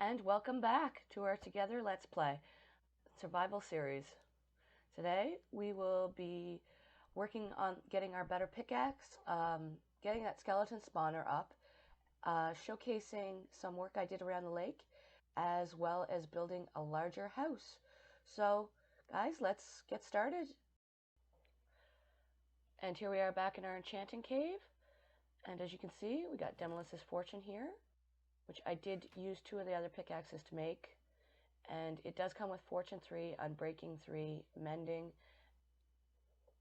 And welcome back to our Together Let's Play survival series. Today we will be working on getting our better pickaxe, getting that skeleton spawner up, showcasing some work I did around the lake, as well as building a larger house. So, guys, let's get started. And here we are back in our enchanting cave. And as you can see, we got Demolis's Fortune here, which I did use 2 of the other pickaxes to make. And it does come with Fortune 3, Unbreaking 3, Mending,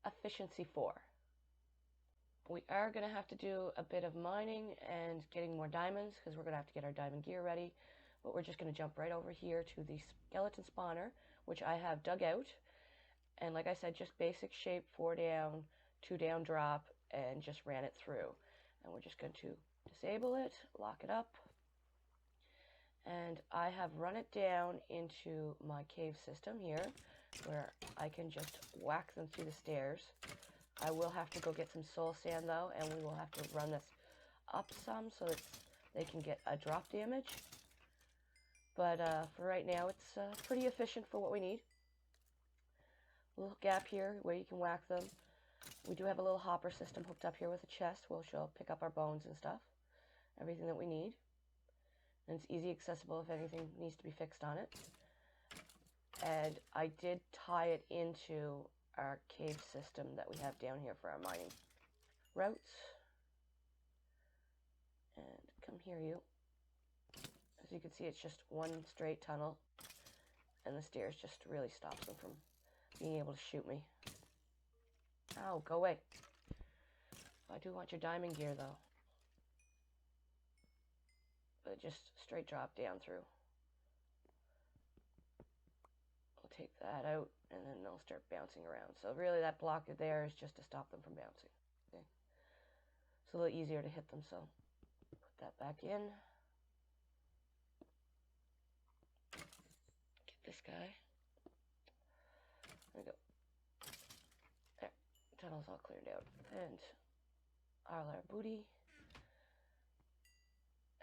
Efficiency 4. We are going to have to do a bit of mining and getting more diamonds because we're going to have to get our diamond gear ready. But we're just going to jump right over here to the skeleton spawner, which I have dug out. And like I said, just basic shape, 4 down, 2 down drop, and just ran it through. And we're just going to disable it, lock it up. And I have run it down into my cave system here, where I can just whack them through the stairs. I will have to go get some soul sand though, and we will have to run this up some so that they can get a drop damage. But for right now, it's pretty efficient for what we need. A little gap here where you can whack them. We do have a little hopper system hooked up here with a chest, which will pick up our bones and stuff, everything that we need. And it's easy accessible if anything needs to be fixed on it. And I did tie it into our cave system that we have down here for our mining routes. And come here, you. As you can see, it's just one straight tunnel, and the stairs just really stops them from being able to shoot me. Ow, go away. I do want your diamond gear though. But just straight drop down through. We'll take that out, and then they'll start bouncing around. So really that block there is just to stop them from bouncing. Okay. It's a little easier to hit them, so put that back in. Get this guy. There we go. There. Tunnel's all cleared out. And all our booty.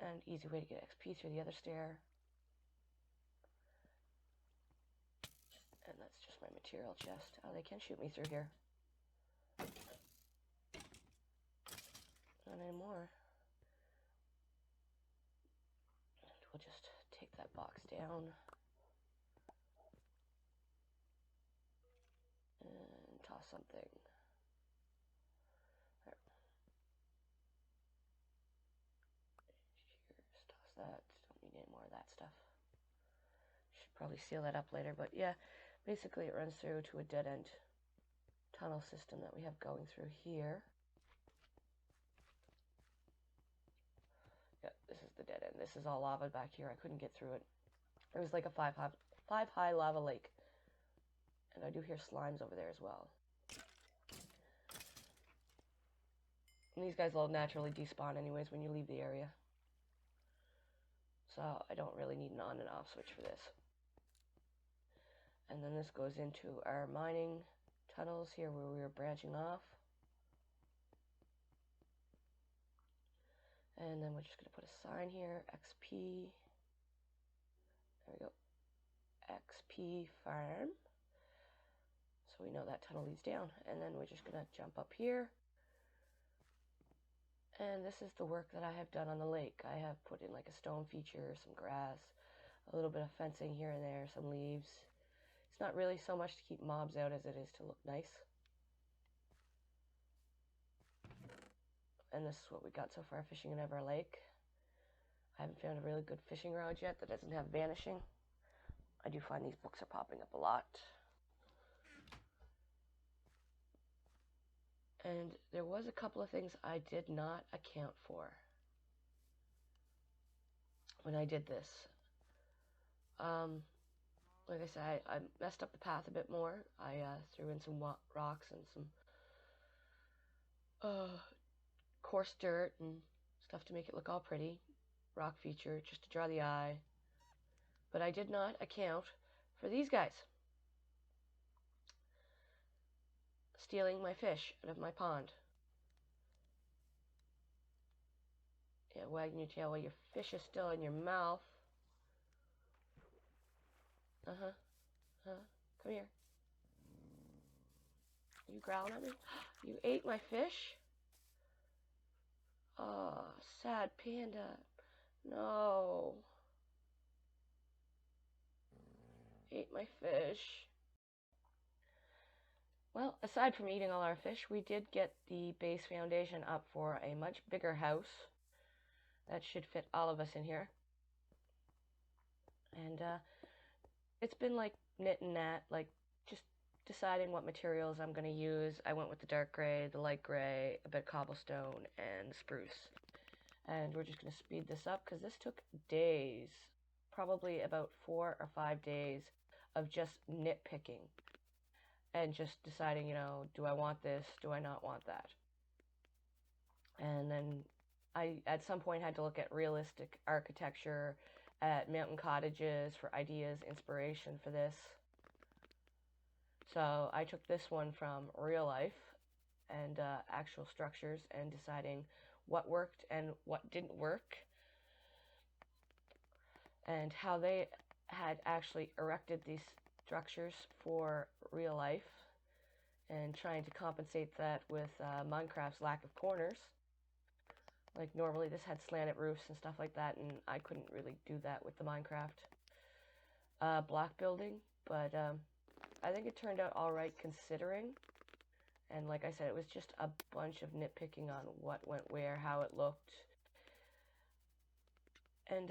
And easy way to get XP through the other stair. And that's just my material chest. Oh, they can shoot me through here. Not anymore. And we'll just take that box down. And toss something. There. Here's toss that. Don't need any more of that stuff. Should probably seal that up later, but yeah, basically it runs through to a dead-end tunnel system that we have going through here. Yeah, this is the dead end. This is all lava back here. I couldn't get through it. It was like a five high lava lake. And I do hear slimes over there as well. And these guys will naturally despawn anyways when you leave the area. So I don't really need an on and off switch for this. And then this goes into our mining tunnels here where we were branching off. And then we're just going to put a sign here, XP. There we go. XP farm. So we know that tunnel leads down. And then we're just going to jump up here. And this is the work that I have done on the lake. I have put in like a stone feature, some grass, a little bit of fencing here and there, some leaves. It's not really so much to keep mobs out as it is to look nice. And this is what we got so far fishing in Ever Lake. I haven't found a really good fishing rod yet that doesn't have vanishing. I do find these books are popping up a lot. And there was a couple of things I did not account for when I did this. Like I said, I messed up the path a bit more. I threw in some rocks and some coarse dirt and stuff to make it look all pretty. Rock feature, just to draw the eye. But I did not account for these guys stealing my fish out of my pond. Yeah, wagging your tail while your fish is still in your mouth. Uh-huh. Huh? Come here. You growling at me? You ate my fish? Oh, sad panda. No. Ate my fish. Well, aside from eating all our fish, we did get the base foundation up for a much bigger house. That should fit all of us in here. And it's been like knitting that, like just deciding what materials I'm going to use. I went with the dark gray, the light gray, a bit of cobblestone, and spruce. And we're just going to speed this up because this took days, probably about 4 or 5 days of just nitpicking and just deciding, do I want this? Do I not want that? And then I, at some point, had to look at realistic architecture, at mountain cottages for ideas, inspiration for this. So I took this one from real life and actual structures and deciding what worked and what didn't work and how they had actually erected these structures for real life and trying to compensate that with Minecraft's lack of corners. Like normally this had slanted roofs and stuff like that, and I couldn't really do that with the Minecraft block building, but I think it turned out all right considering. And like I said, it was just a bunch of nitpicking on what went where, how it looked. And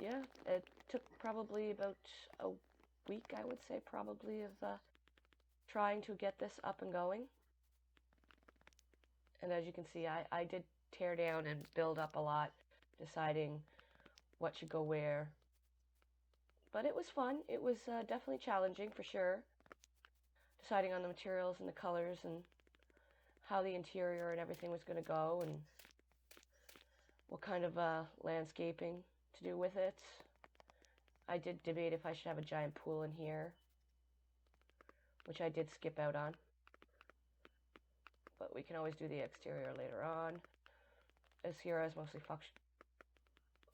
yeah, it took probably about a week, I would say, probably, of trying to get this up and going. And as you can see, I did tear down and build up a lot, deciding what should go where. But it was fun. It was definitely challenging for sure. Deciding on the materials and the colors and how the interior and everything was going to go and what kind of landscaping to do with it. I did debate if I should have a giant pool in here, which I did skip out on. But we can always do the exterior later on. As here I was mostly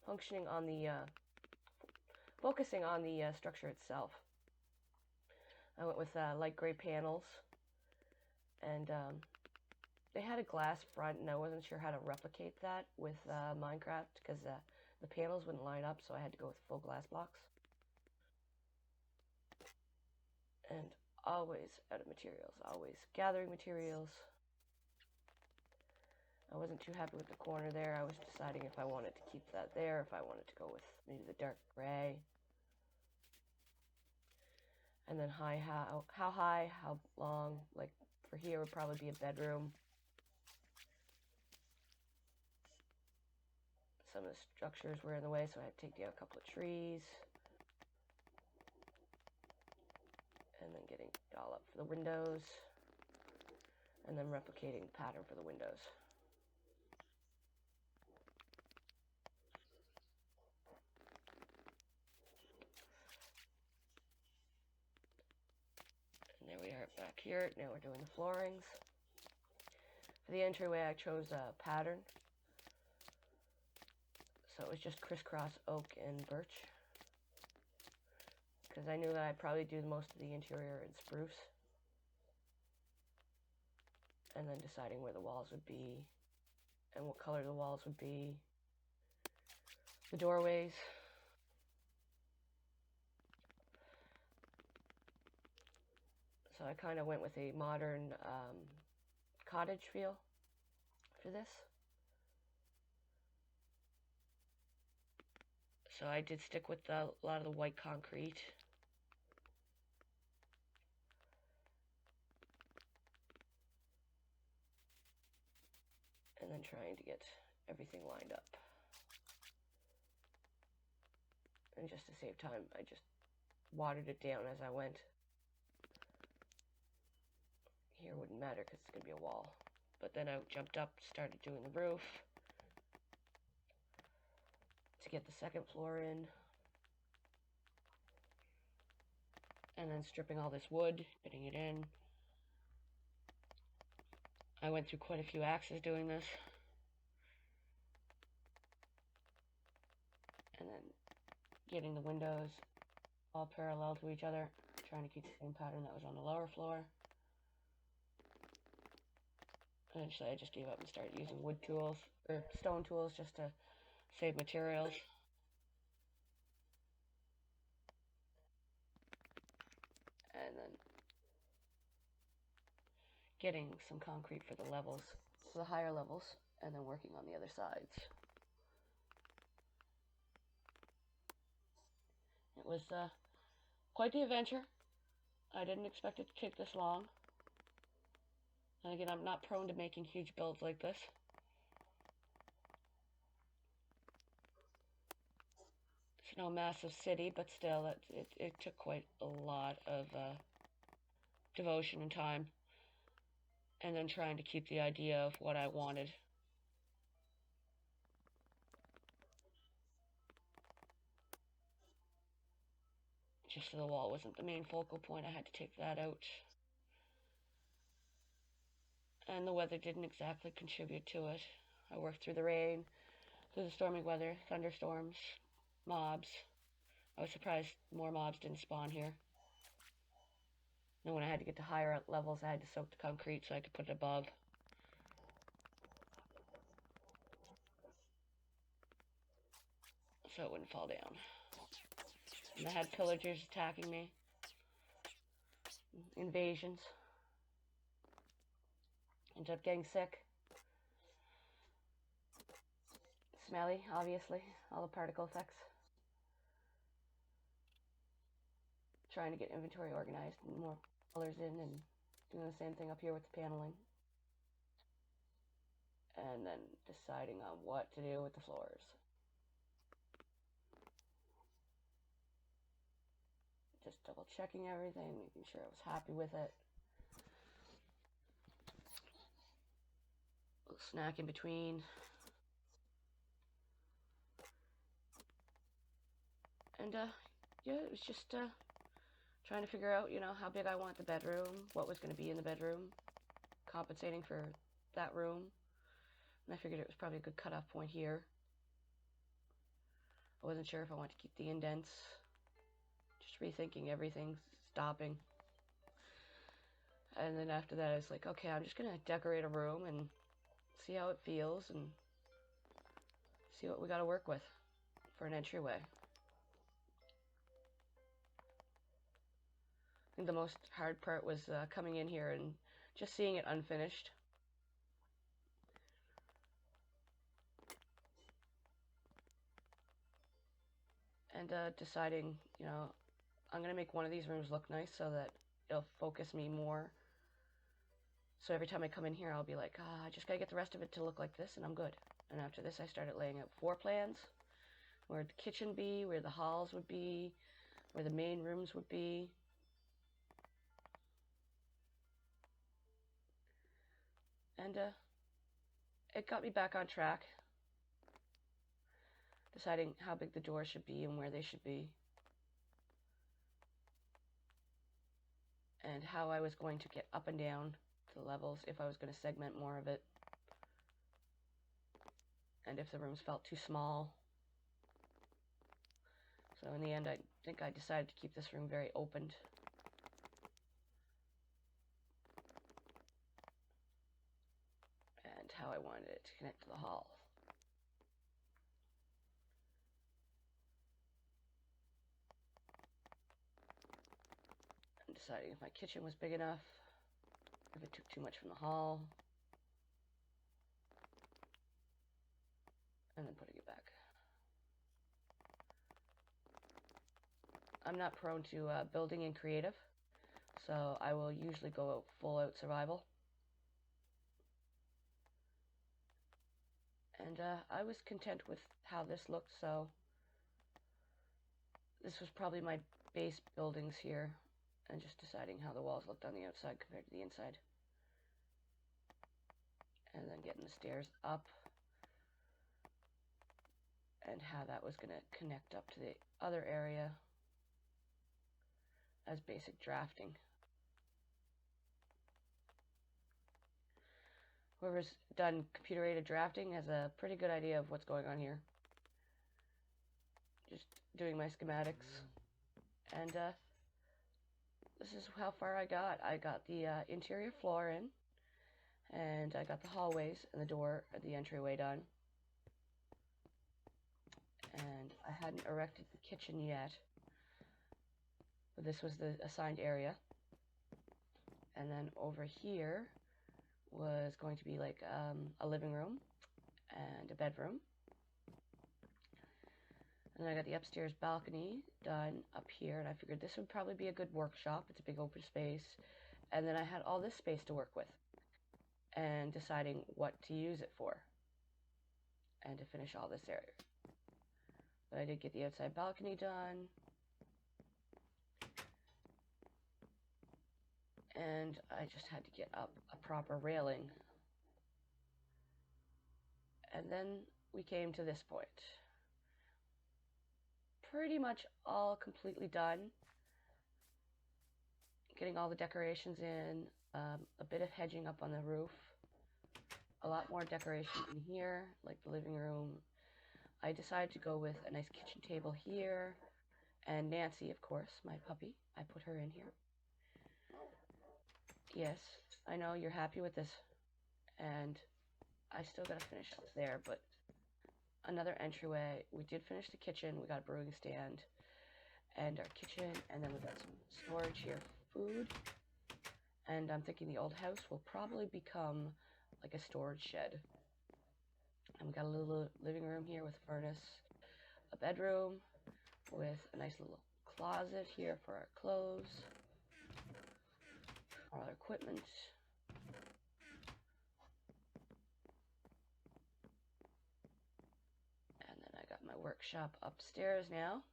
functioning on the focusing on the structure itself. I went with light gray panels, and they had a glass front, and I wasn't sure how to replicate that with Minecraft because the panels wouldn't line up, so I had to go with full glass blocks. And always out of materials, always gathering materials. I wasn't too happy with the corner there. I was deciding if I wanted to keep that there, if I wanted to go with maybe the dark gray. And then how high, how long, like for here would probably be a bedroom. Some of the structures were in the way, so I had to take down a couple of trees. And then getting it all up for the windows. And then replicating the pattern for the windows. And there we are back here. Now we're doing the floorings. For the entryway, I chose a pattern. So it was just crisscross oak and birch. Because I knew that I'd probably do most of the interior in spruce. And then deciding where the walls would be and what color the walls would be. The doorways. So I kind of went with a modern cottage feel for this. So I did stick with a lot of the white concrete. And then trying to get everything lined up. And just to save time, I just watered it down as I went. Here wouldn't matter because it's going to be a wall. But then I jumped up, started doing the roof to get the second floor in. And then stripping all this wood, getting it in. I went through quite a few axes doing this. And then getting the windows all parallel to each other, trying to keep the same pattern that was on the lower floor. Eventually I just gave up and started using wood tools, or stone tools, just to save materials. And then getting some concrete for the levels, for the higher levels, and then working on the other sides. It was quite the adventure. I didn't expect it to take this long. And again, I'm not prone to making huge builds like this. It's no massive city, but still, it took quite a lot of devotion and time. And then trying to keep the idea of what I wanted. Just so the wall wasn't the main focal point, I had to take that out. And the weather didn't exactly contribute to it. I worked through the rain, through the stormy weather, thunderstorms, mobs. I was surprised more mobs didn't spawn here. And when I had to get to higher levels, I had to soak the concrete so I could put it above. So it wouldn't fall down. And I had pillagers attacking me. Invasions. Ended up getting sick. Smelly, obviously. All the particle effects. Trying to get inventory organized and more colors in, and doing the same thing up here with the paneling. And then deciding on what to do with the floors. Just double checking everything, making sure I was happy with it. A little snack in between. And yeah, it was just trying to figure out, how big I want the bedroom, what was going to be in the bedroom, compensating for that room. And I figured it was probably a good cutoff point here. I wasn't sure if I wanted to keep the indents. Just rethinking everything, stopping. And then after that, I was like, okay, I'm just going to decorate a room and see how it feels and see what we got to work with for an entryway. I think the most hard part was coming in here and just seeing it unfinished. And deciding, I'm going to make one of these rooms look nice so that it'll focus me more. So every time I come in here, I'll be like, I just got to get the rest of it to look like this, and I'm good. And after this, I started laying out floor plans, where the kitchen would be, where the halls would be, where the main rooms would be. And it got me back on track, deciding how big the doors should be and where they should be, and how I was going to get up and down to the levels, if I was going to segment more of it, and if the rooms felt too small. So in the end, I think I decided to keep this room very opened. And how I wanted it to connect to the hall. I'm deciding if my kitchen was big enough, if it took too much from the hall, and then putting it back. I'm not prone to building in creative, so I will usually go full out survival. And I was content with how this looked, so this was probably my base buildings here, and just deciding how the walls looked on the outside compared to the inside. And then getting the stairs up, and how that was going to connect up to the other area as basic drafting. Whoever's done computer-aided drafting has a pretty good idea of what's going on here. Just doing my schematics And this is how far I got. I got the interior floor in, and I got the hallways and the door, the entryway done. And I hadn't erected the kitchen yet, but this was the assigned area. And then over here was going to be like a living room and a bedroom. And then I got the upstairs balcony done up here, and I figured this would probably be a good workshop. It's a big open space. And then I had all this space to work with and deciding what to use it for and to finish all this area. But I did get the outside balcony done. And I just had to get up a proper railing. And then we came to this point. Pretty much all completely done. Getting all the decorations in, a bit of hedging up on the roof, a lot more decoration in here, like the living room. I decided to go with a nice kitchen table here, and Nancy, of course, my puppy. I put her in here. Yes, I know you're happy with this, and I still gotta finish up there, but another entryway. We did finish the kitchen. We got a brewing stand and our kitchen, and then we got some storage here for food. And I'm thinking the old house will probably become like a storage shed. And we got a little living room here with a furnace, a bedroom with a nice little closet here for our clothes, all our equipment. And then I got my workshop upstairs now,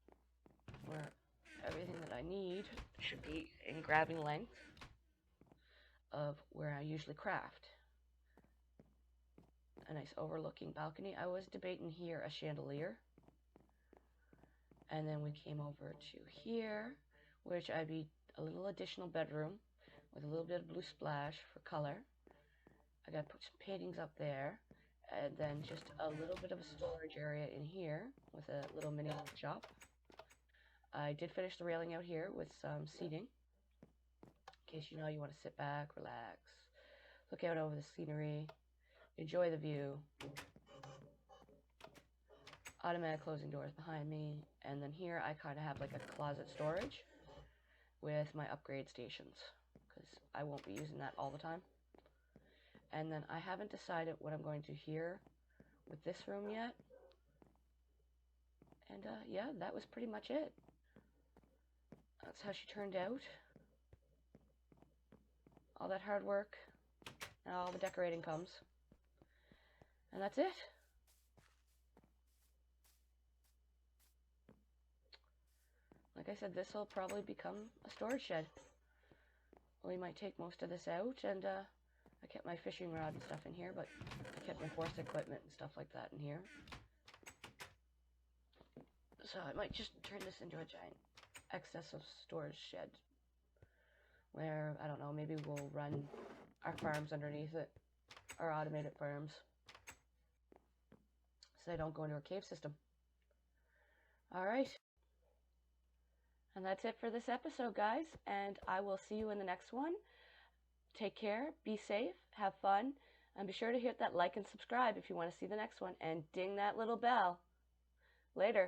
where everything that I need should be in grabbing length of where I usually craft. A nice overlooking balcony. I was debating here a chandelier. And then we came over to here, which I'd be a little additional bedroom with a little bit of blue splash for color. I got to put some paintings up there, and then just a little bit of a storage area in here with a little mini shop. I did finish the railing out here with some seating, in case you want to sit back, relax, look out over the scenery, enjoy the view. Automatic closing doors behind me, and then here I kind of have like a closet storage with my upgrade stations, because I won't be using that all the time. And then I haven't decided what I'm going to here with this room yet. And yeah, that was pretty much it. That's how she turned out. All that hard work, and all the decorating comes. And that's it. Like I said, this will probably become a storage shed. We might take most of this out, and I kept my fishing rod and stuff in here, but I kept my force equipment and stuff like that in here. So I might just turn this into a giant excess of storage shed, where, I don't know, maybe we'll run our farms underneath it, our automated farms, so they don't go into a cave system. Alright. And that's it for this episode, guys, and I will see you in the next one. Take care, be safe, have fun, and be sure to hit that like and subscribe if you want to see the next one, and ding that little bell. Later.